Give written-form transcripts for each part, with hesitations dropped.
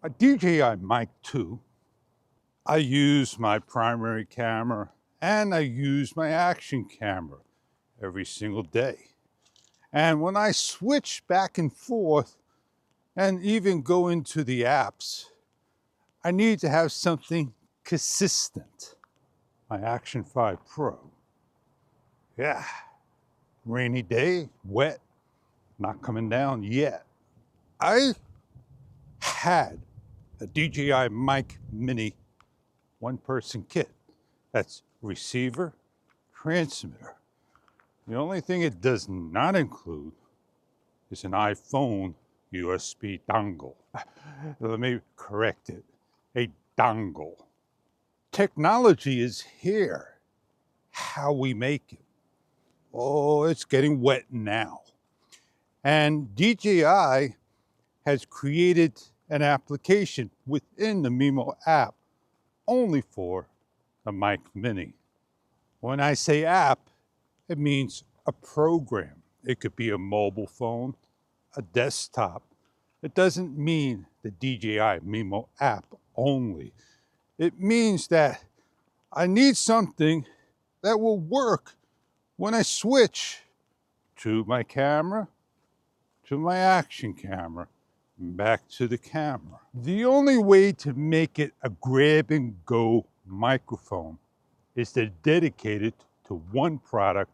A DJI Mic 2, I use my primary camera and I use my action camera every single day. And when I switch back and forth and even go into the apps, I need to have something consistent. My Action 5 Pro. Yeah, rainy day, wet, not coming down yet. I had a DJI Mic Mini one-person kit. That's receiver, transmitter. The only thing it does not include is an iPhone USB dongle. Let me correct it, a dongle. Technology is here. How we make it. Oh, it's getting wet now. And DJI has created an application within the Mimo app only for a Mic Mini. When I say app, it means a program. It could be a mobile phone, a desktop. It doesn't mean the DJI Mimo app only. It means that I need something that will work when I switch to my camera, to my action camera, back to the camera. The only way to make it a grab and go microphone is to dedicate it to one product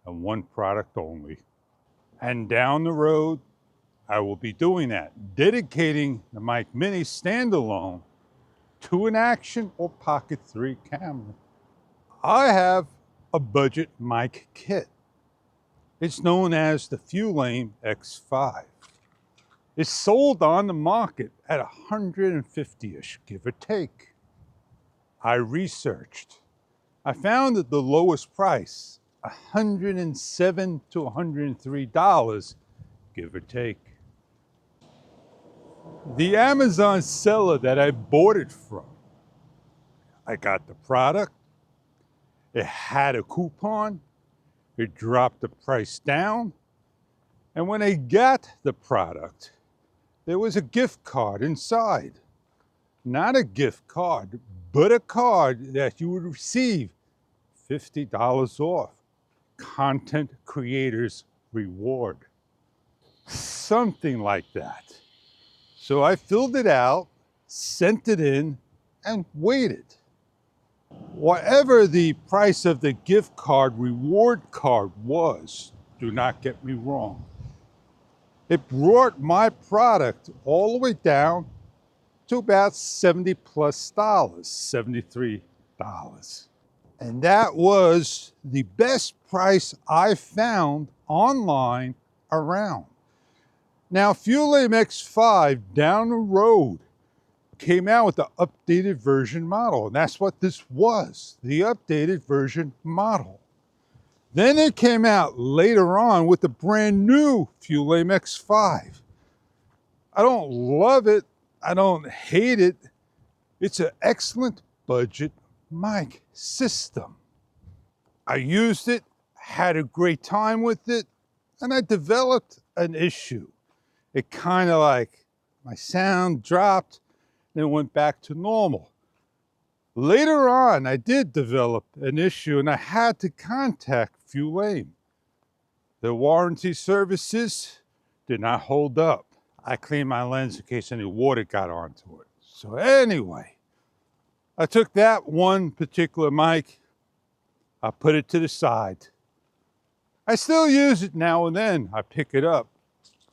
and one product only. And down the road, I will be doing that, dedicating the Mic Mini standalone to an action or Pocket 3 camera. I have a budget mic kit. It's known as the Fulame X5. It's sold on the market at $150-ish, give or take. I researched. I found that the lowest price, $107 to $103, give or take. The Amazon seller that I bought it from, I got the product, it had a coupon, it dropped the price down, and when I got the product, there was a gift card inside. Not a gift card, but a card that you would receive $50 off. Content Creators Reward. Something like that. So I filled it out, sent it in, and waited. Whatever the price of the gift card reward card was, do not get me wrong, it brought my product all the way down to about $70 plus, $73. And that was the best price I found online around. Now, Fulame X5 down the road came out with the updated version model, and that's what this was, the updated version model. Then it came out later on with the brand new Fulame X5. I don't love it, I don't hate it. It's an excellent budget mic system. I used it, had a great time with it, and I developed an issue. It kind of like, my sound dropped, then went back to normal. Later on, I did develop an issue and I had to contact Fulame. The warranty services did not hold up. I cleaned my lens in case any water got onto it. So anyway, I took that one particular mic, I put it to the side. I still use it now and then. I pick it up.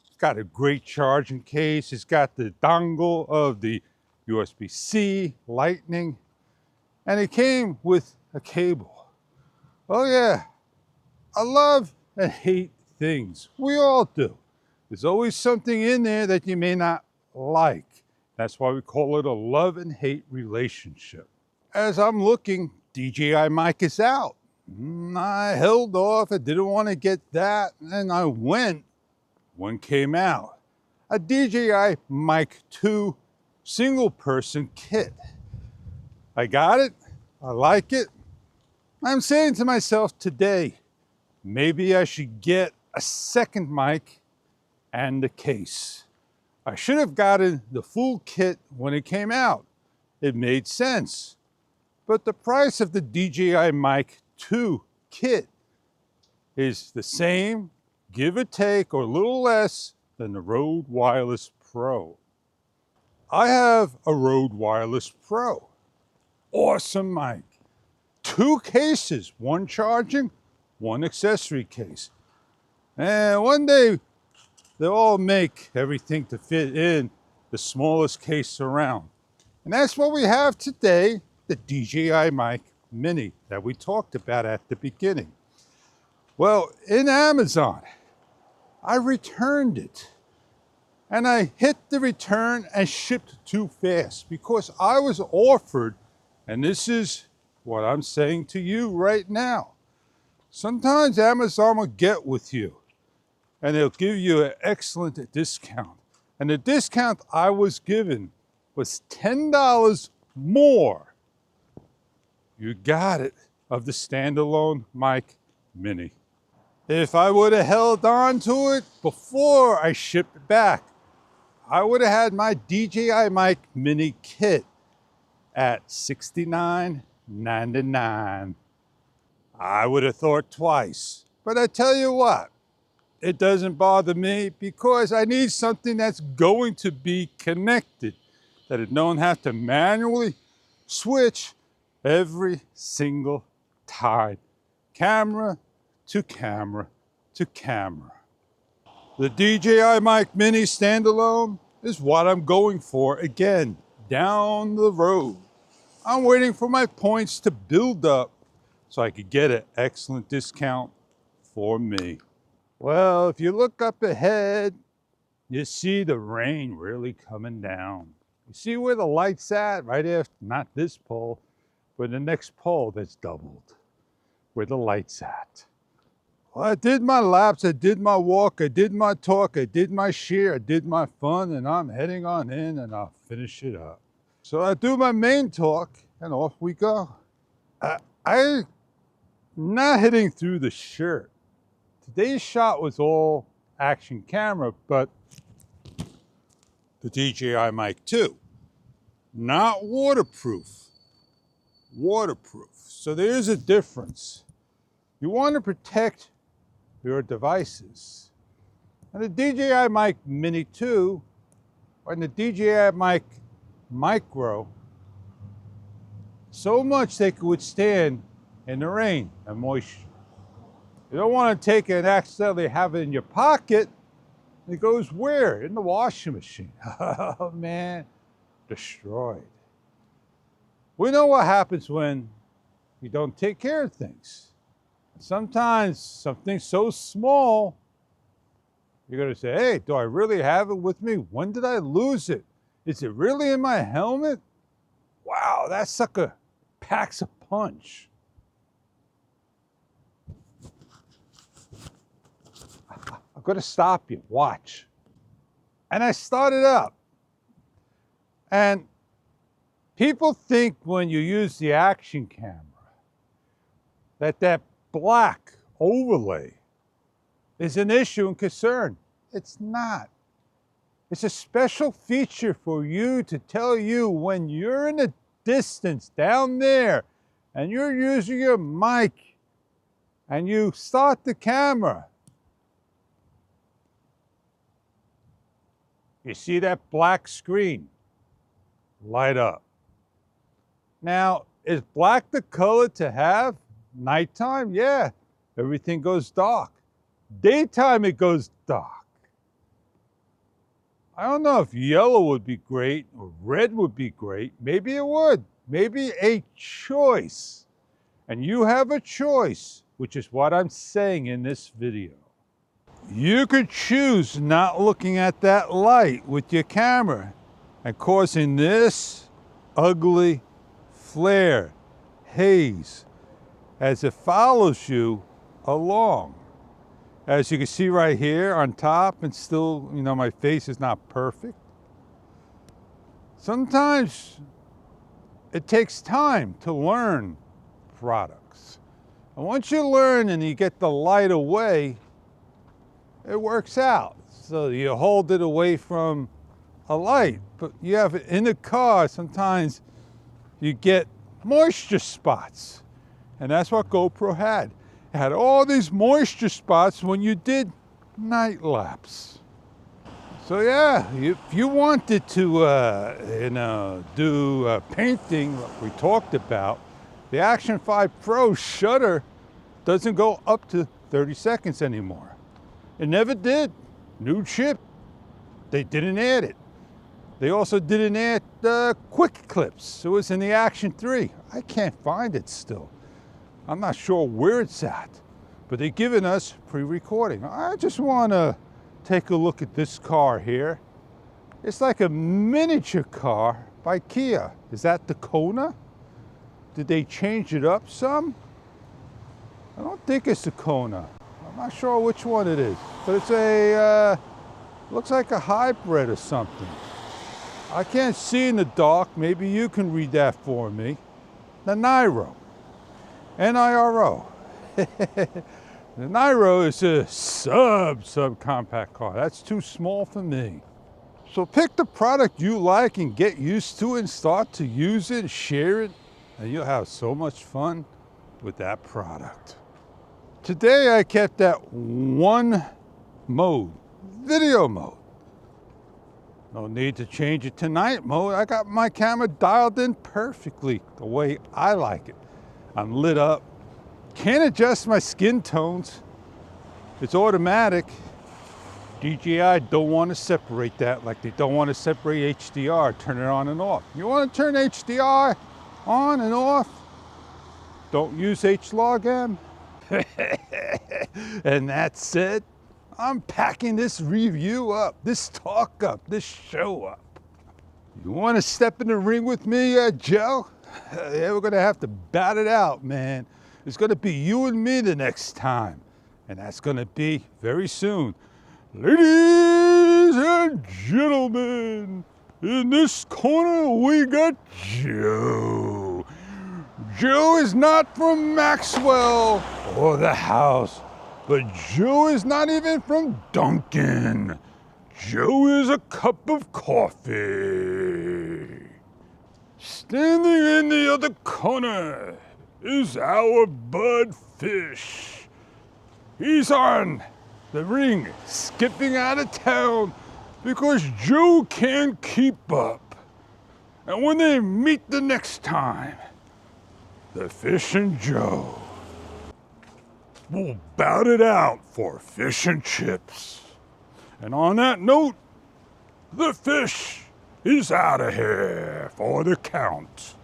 It's got a great charging case. It's got the dongle of the USB-C, Lightning, and it came with a cable. Oh yeah, I love and hate things. We all do. There's always something in there that you may not like. That's why we call it a love and hate relationship. As I'm looking, DJI mic is out. I held off, I didn't want to get that, and I went. One came out. A DJI Mic 2 single person kit. I got it, I like it. I'm saying to myself today, maybe I should get a second mic and a case. I should have gotten the full kit when it came out. It made sense. But the price of the DJI Mic 2 kit is the same, give or take, or a little less than the Rode Wireless Pro. I have a Rode Wireless Pro. Awesome mic. 2 cases, one charging, one accessory case. And one day, they'll all make everything to fit in the smallest case around. And that's what we have today, the DJI Mic Mini that we talked about at the beginning. Well, in Amazon, I returned it. And I hit the return and shipped too fast because I was offered, and this is what I'm saying to you right now. Sometimes Amazon will get with you and they'll give you an excellent discount. And the discount I was given was $10 more. You got it, of the standalone Mic Mini. If I would have held on to it before I shipped it back, I would have had my DJI Mic Mini kit at $69.99. I would have thought twice. But I tell you what, it doesn't bother me because I need something that's going to be connected, that I don't have to manually switch every single time. Camera to camera to camera. The DJI Mic Mini standalone is what I'm going for again, down the road. I'm waiting for my points to build up so I could get an excellent discount for me. Well, if you look up ahead, you see the rain really coming down. You see where the light's at? Right after, not this pole, but the next pole that's doubled, where the light's at. Well, I did my laps, I did my walk, I did my talk, I did my share, I did my fun, and I'm heading on in and I'll finish it up. So I do my main talk and off we go. I'm not hitting through the shirt. Today's shot was all action camera, but the DJI Mic 2, not waterproof. Waterproof. So there's a difference. You want to protect your devices. And the DJI Mic Mini 2 and the DJI Mic Micro, so much they could withstand in the rain and moisture. You don't want to take it and accidentally have it in your pocket. It goes where? In the washing machine. Oh man, destroyed. We know what happens when you don't take care of things. Sometimes something so small, you're going to say, hey, do I really have it with me? When did I lose it? Is it really in my helmet? Wow, that sucker packs a punch. I'm going to stop you. Watch. And I started up. And people think when you use the action camera that black overlay is an issue and concern. It's not. It's a special feature for you to tell you when you're in the distance down there and you're using your mic and you start the camera. You see that black screen light up. Now, is black the color to have? Nighttime, yeah, everything goes dark. Daytime, it goes dark. I don't know if yellow would be great or red would be great. Maybe it would. Maybe a choice. And you have a choice, which is what I'm saying in this video. You could choose not looking at that light with your camera and causing this ugly flare, haze, as it follows you along. As you can see right here on top, and still, you know, my face is not perfect. Sometimes it takes time to learn products. And once you learn and you get the light away, it works out. So you hold it away from a light, but you have it in the car, sometimes you get moisture spots. And that's what GoPro had. It had all these moisture spots when you did night lapse. So yeah, if you wanted to, do painting, like we talked about, the Action 5 Pro shutter doesn't go up to 30 seconds anymore. It never did. New chip. They didn't add it. They also didn't add quick clips. It was in the Action 3. I can't find it still. I'm not sure where it's at, but they've given us pre-recording. I just want to take a look at this car here. It's like a miniature car by Kia. Is that the Kona? Did they change it up some? I don't think it's the Kona. I'm not sure which one it is, but it's a, looks like a hybrid or something. I can't see in the dark. Maybe you can read that for me. The Niro. N-I-R-O. The Niro is a subcompact car. That's too small for me. So pick the product you like and get used to it and start to use it, share it, and you'll have so much fun with that product. Today I kept that one mode, video mode. No need to change it to night mode. I got my camera dialed in perfectly the way I like it. I'm lit up. Can't adjust my skin tones. It's automatic. DJI don't want to separate that like they don't want to separate HDR, turn it on and off. You want to turn HDR on and off? Don't use HLOG-M. And that said, I'm packing this review up, this talk up, this show up. You want to step in the ring with me, Joe? Yeah, we're going to have to bat it out, man. It's going to be you and me the next time. And that's going to be very soon. Ladies and gentlemen, in this corner we got Joe. Joe is not from Maxwell or the house, but Joe is not even from Dunkin'. Joe is a cup of coffee. Standing in the other corner is our Bud Fish. He's on the ring, skipping out of town because Joe can't keep up. And when they meet the next time, the Fish and Joe will bout it out for fish and chips. And on that note, the Fish is out of here for the count.